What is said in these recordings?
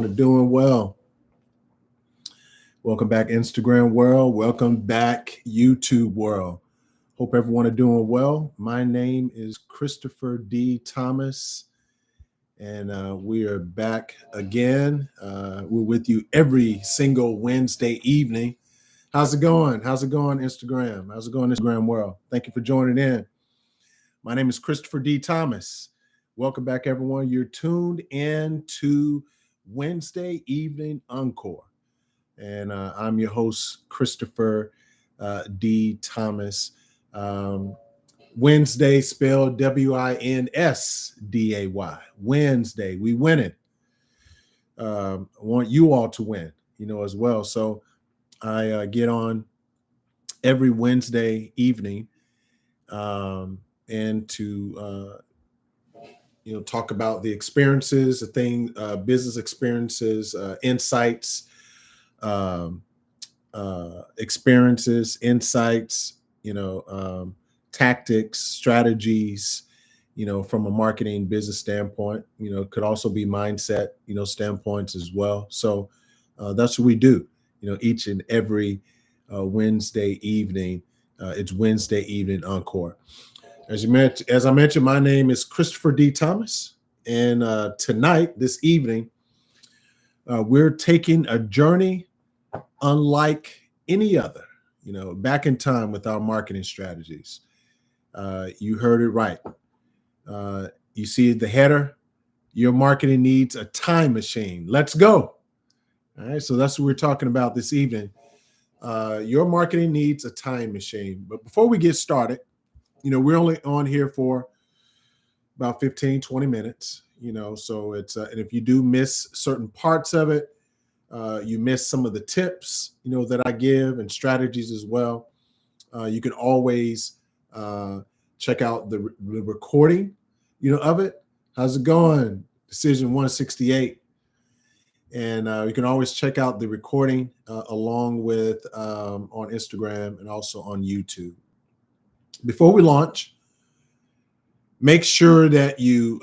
Doing well. Welcome back, Instagram world. Welcome back, YouTube world. Hope everyone are doing well. My name is Christopher D. Thomas, and we are back again. We're with you every single Wednesday evening. How's it going? How's it going, Instagram? How's it going, Instagram world? Thank you for joining in. My name is Christopher D. Thomas. Welcome back, everyone. You're tuned in to Wednesday Evening Encore. And I'm your host, Christopher D. Thomas. Wednesday spelled Winsday. Wednesday, we win it. I want you all to win, as well. So I get on every Wednesday evening and to talk about the experiences, business experiences, insights, insights, tactics, strategies, from a marketing business standpoint. Could also be mindset, standpoints as well. So that's what we do, each and every Wednesday evening. It's Wednesday Evening Encore. As I mentioned, my name is Christopher D. Thomas, and tonight, this evening, we're taking a journey unlike any other, back in time with our marketing strategies. You heard it right. You see the header, your marketing needs a time machine. Let's go. All right, so that's what we're talking about this evening. Your marketing needs a time machine. But before we get started, we're only on here for about 15, 20 minutes, so it's, and if you do miss certain parts of it, you miss some of the tips, that I give and strategies as well. You can always check out the recording, of it. How's it going? Decision 168. And you can always check out the recording along with on Instagram and also on YouTube. Before we launch, make sure that you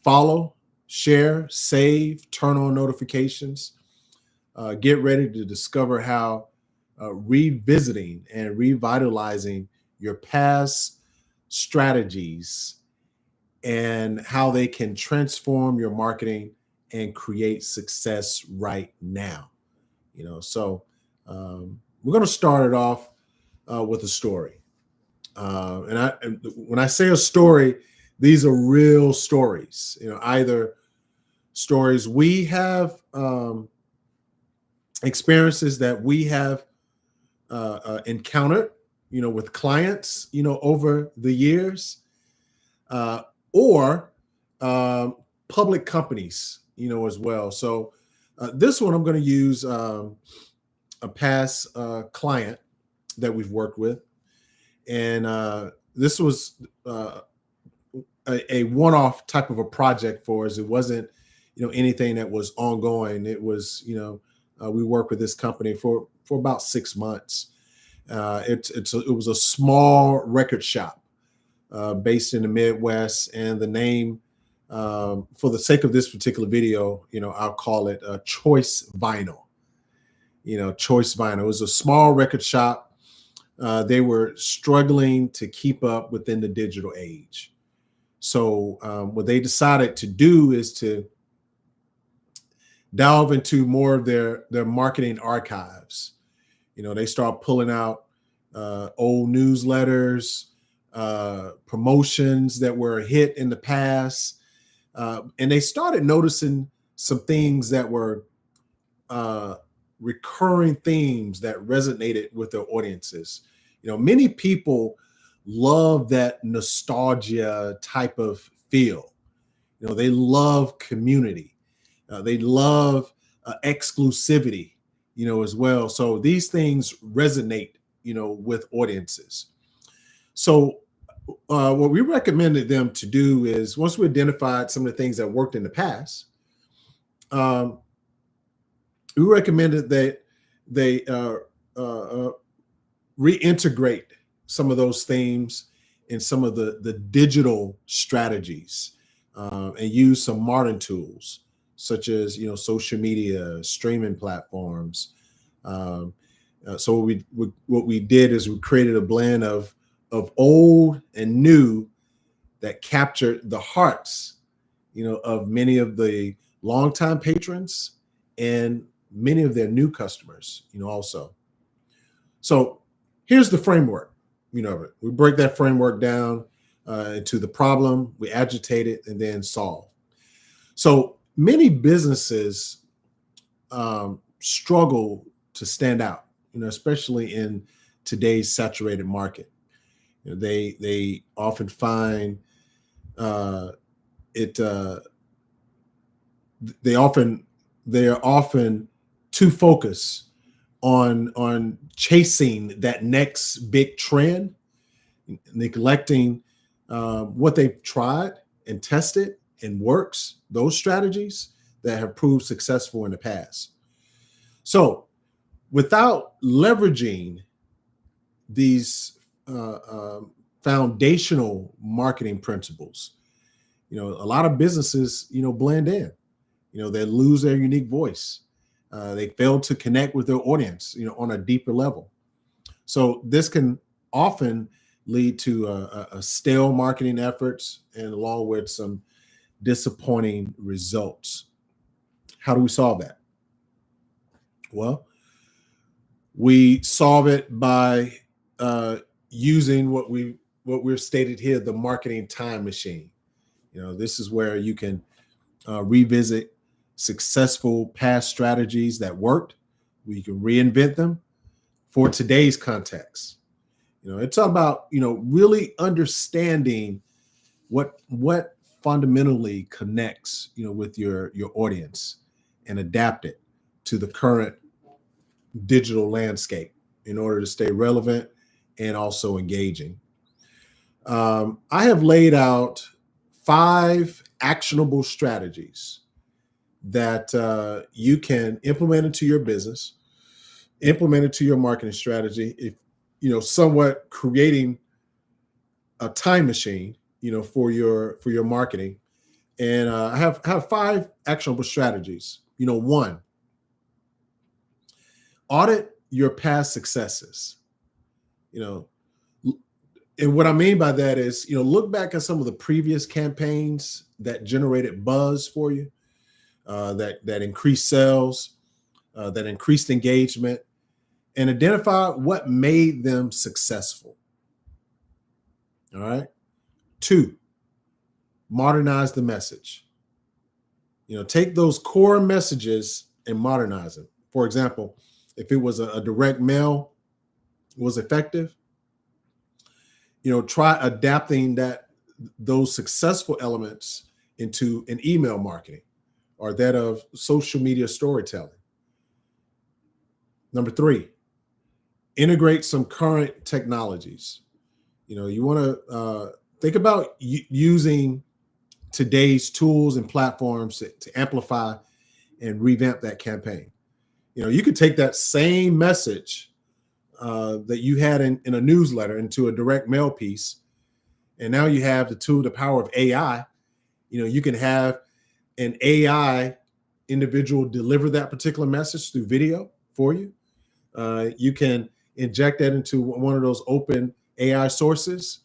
follow, share, save, turn on notifications. Get ready to discover how revisiting and revitalizing your past strategies and how they can transform your marketing and create success right now. So we're going to start it off with a story. And when I say a story, these are real stories, either stories we have, experiences that we have encountered, with clients, over the years, or public companies, as well. So this one, I'm going to use a past client that we've worked with. And this was a one-off type of a project for us. It wasn't, anything that was ongoing. It was, we worked with this company for about 6 months. It was a small record shop based in the Midwest, and the name, for the sake of this particular video, I'll call it Choice Vinyl. Choice Vinyl. It was a small record shop. They were struggling to keep up within the digital age. So what they decided to do is to delve into more of their marketing archives. They start pulling out old newsletters, promotions that were a hit in the past. And they started noticing some things that were recurring themes that resonated with their audiences. Many people love that nostalgia type of feel. They love community. They love exclusivity, as well. So these things resonate, with audiences. So what we recommended them to do is, once we identified some of the things that worked in the past, we recommended that they reintegrate some of those themes in some of the digital strategies and use some modern tools such as social media, streaming platforms. Um, so what we did is we created a blend of old and new that captured the hearts, of many of the longtime patrons and many of their new customers, also. So here's the framework. We break that framework down into the problem, we agitate it, and then solve. So many businesses struggle to stand out, especially in today's saturated market. They often find it. They are often too focused on chasing that next big trend, neglecting what they've tried and tested and works, those strategies that have proved successful in the past. So without leveraging these foundational marketing principles, a lot of businesses, blend in. They lose their unique voice. They fail to connect with their audience, on a deeper level. So this can often lead to a stale marketing efforts, and along with some disappointing results. How do we solve that? Well, we solve it by using what we've stated here, the marketing time machine. This is where you can revisit successful past strategies that worked. We can reinvent them for today's context. It's about really understanding what fundamentally connects with your audience, and adapt it to the current digital landscape in order to stay relevant and also engaging. I have laid out 5 actionable strategies that you can implement into your business, implement into your marketing strategy, if somewhat creating a time machine, for your marketing. And I have 5 actionable strategies. 1, audit your past successes. And what I mean by that is, look back at some of the previous campaigns that generated buzz for you, that increased sales, that increased engagement, and identify what made them successful. All right. 2, modernize the message. Take those core messages and modernize them. For example, if it was a direct mail was effective, try adapting those successful elements into an email marketing or that of social media storytelling. Number 3, integrate some current technologies. You want to think about using today's tools and platforms to amplify and revamp that campaign. You could take that same message that you had in a newsletter into a direct mail piece, and now you have the power of AI. You can have an AI individual deliver that particular message through video for you. You can inject that into one of those open AI sources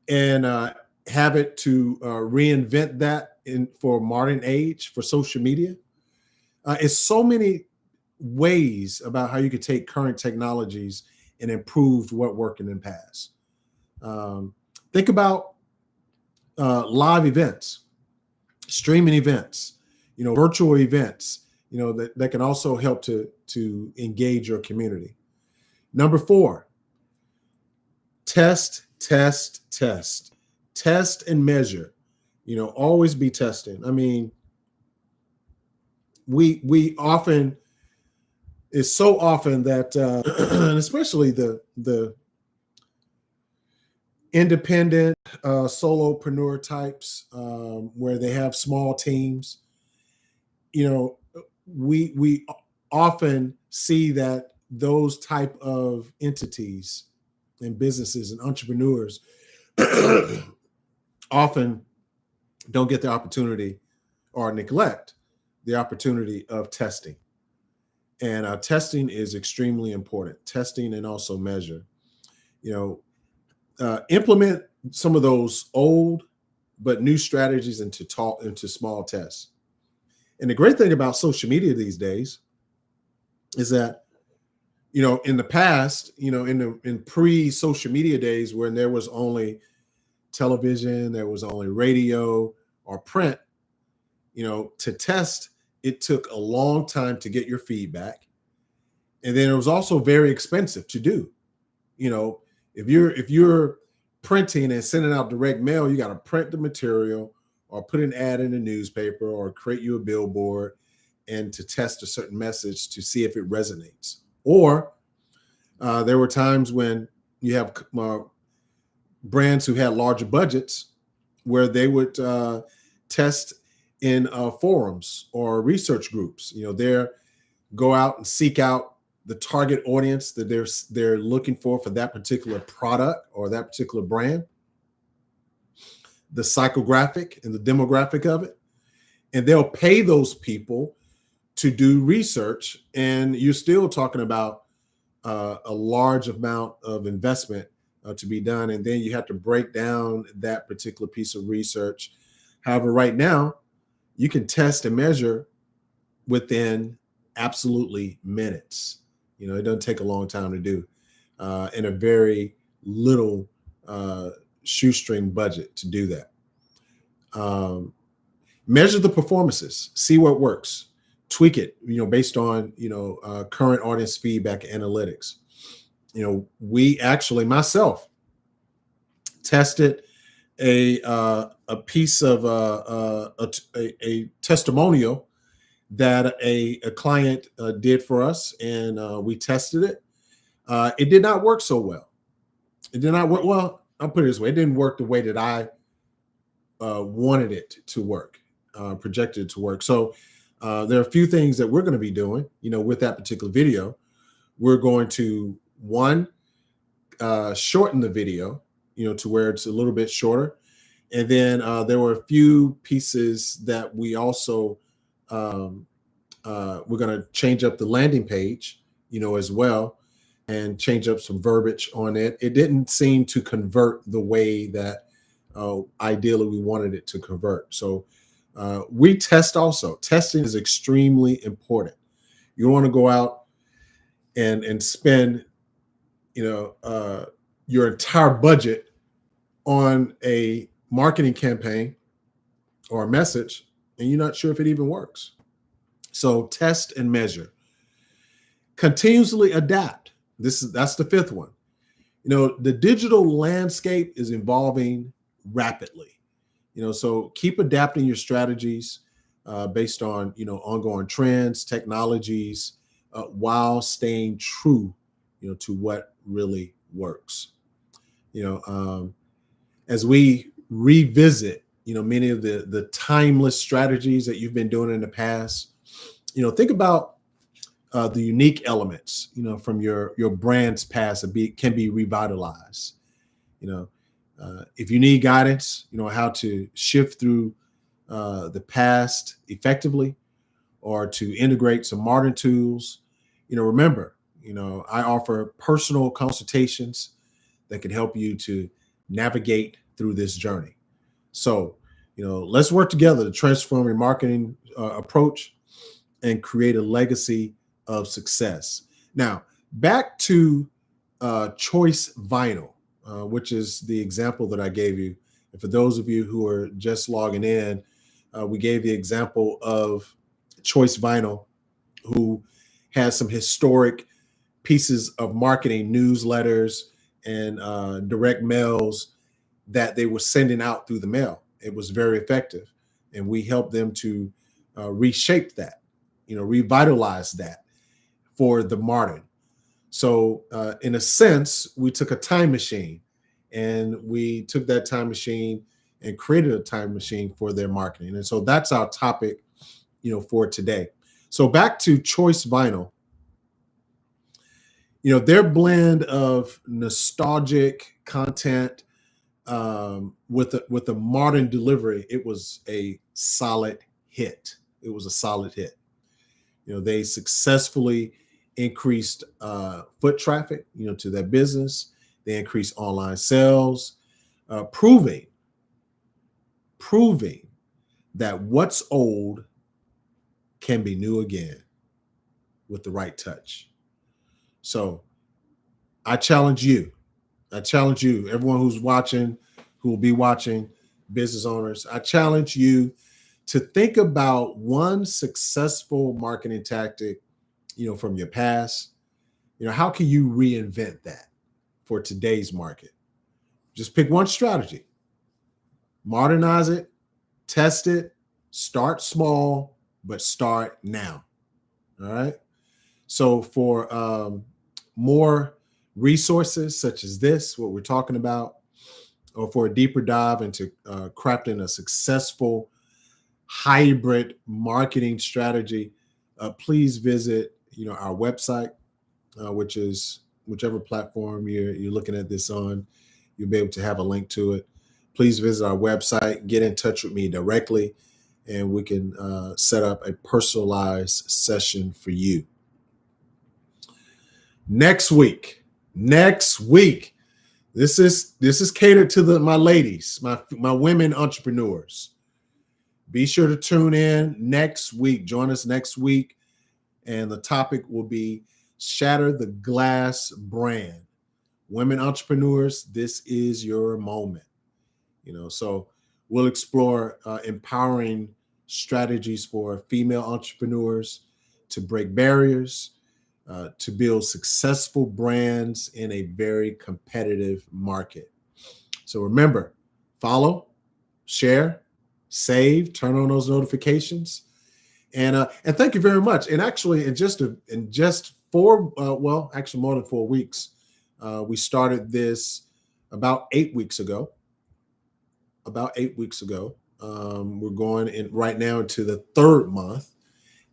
and have it to reinvent that for modern age, for social media. It's so many ways about how you could take current technologies and improve what worked in the past. Think about live events, streaming events, virtual events, that can also help to engage your community. Number 4, test and measure. Always be testing. I mean, we often, it's so often that and especially the independent solopreneur types, where they have small teams, we often see that those type of entities and businesses and entrepreneurs often don't get the opportunity or neglect the opportunity of testing. And testing is extremely important. Testing and also measure. You implement some of those old but new strategies into small tests. And the great thing about social media these days is that, in the past, in pre-social media days when there was only television, there was only radio or print, to test, it took a long time to get your feedback. And then it was also very expensive to do. If you're printing and sending out direct mail, you got to print the material or put an ad in the newspaper or create you a billboard and to test a certain message to see if it resonates. Or there were times when you have brands who had larger budgets where they would test in forums or research groups. They go out and seek out the target audience that they're looking for that particular product or that particular brand, the psychographic and the demographic of it, and they'll pay those people to do research. And you're still talking about a large amount of investment to be done, and then you have to break down that particular piece of research. However, right now, you can test and measure within absolutely minutes. It doesn't take a long time to do, in a very little shoestring budget to do that. Measure the performances, see what works, tweak it, based on, current audience feedback analytics. We actually, myself, tested a piece of a testimonial that a client did for us, and we tested it. It did not work so well. It did not work well. I'll put it this way: it didn't work the way that I wanted it to work, projected it to work. So there are a few things that we're going to be doing. With that particular video, we're going to shorten the video, to where it's a little bit shorter, and then there were a few pieces that we also we're going to change up the landing page, as well, and change up some verbiage on it. It didn't seem to convert the way that ideally we wanted it to convert. So we test also. Testing is extremely important. You want to go out and spend, your entire budget on a marketing campaign or a message, and you're not sure if it even works. So test and measure. Continuously adapt. That's the fifth one. The digital landscape is evolving rapidly. So keep adapting your strategies based on ongoing trends, technologies, while staying true, to what really works. As we revisit, many of the timeless strategies that you've been doing in the past, think about the unique elements, from your brand's past that can be revitalized. If you need guidance, how to shift through the past effectively, or to integrate some modern tools, remember, I offer personal consultations that can help you to navigate through this journey. So, let's work together to transform your marketing approach and create a legacy of success. Now, back to choice vinyl, which is the example that I gave you. And for those of you who are just logging in, we gave the example of Choice Vinyl, who has some historic pieces of marketing, newsletters, and direct mails that they were sending out through the mail. It was very effective. And we helped them to reshape that, revitalize that for the modern. So in a sense, we took a time machine, and we took that time machine and created a time machine for their marketing. And so that's our topic, for today. So back to Choice Vinyl. Their blend of nostalgic content with a modern delivery, it was a solid hit. It was a solid hit. They successfully increased foot traffic, to their business. They increased online sales, proving that what's old can be new again with the right touch. So I challenge you, everyone who's watching, who will be watching, business owners, I challenge you to think about one successful marketing tactic, from your past. How can you reinvent that for today's market? Just pick one strategy, modernize it, test it, start small, but start now. All right. So for more resources such as this, what we're talking about, or for a deeper dive into crafting a successful hybrid marketing strategy, please visit our website, which is whichever platform you're looking at this on. You'll be able to have a link to it. Please visit our website, get in touch with me directly, and we can set up a personalized session for you. Next week, this is catered to my ladies, my women entrepreneurs. Be sure to tune in next week. Join us next week, and the topic will be Shatter the Glass Brand. Women entrepreneurs, this is your moment. So we'll explore empowering strategies for female entrepreneurs to break barriers, to build successful brands in a very competitive market. So remember, follow, share, save, turn on those notifications, and thank you very much. And actually, in just more than 4 weeks, we started this about 8 weeks ago. We're going in right now into the 3rd month,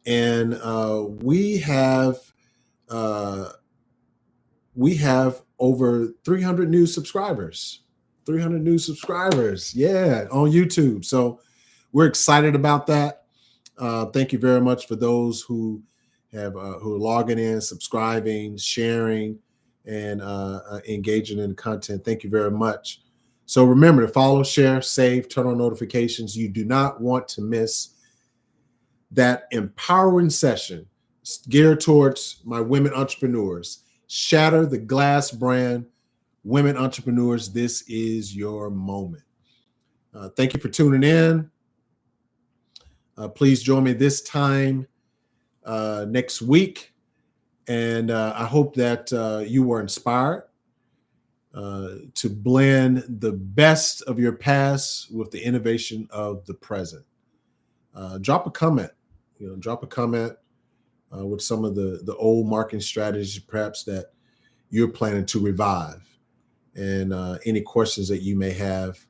and we have over 300 new subscribers. 300 new subscribers, on YouTube. So we're excited about that. Thank you very much for those who are logging in, subscribing, sharing, and engaging in the content. Thank you very much. So remember to follow, share, save, turn on notifications. You do not want to miss that empowering session geared towards my women entrepreneurs. Shatter the Glass Brand. Women entrepreneurs, this is your moment. Thank you for tuning in. Please join me this time next week. And I hope that you were inspired to blend the best of your past with the innovation of the present. Drop a comment, with some of the old marketing strategies, perhaps that you're planning to revive, and any questions that you may have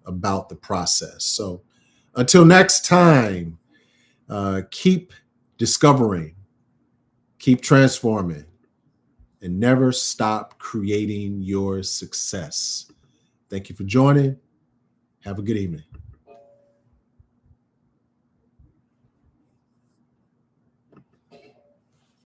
about the process. So until next time, keep discovering, keep transforming, and never stop creating your success. Thank you for joining. Have a good evening.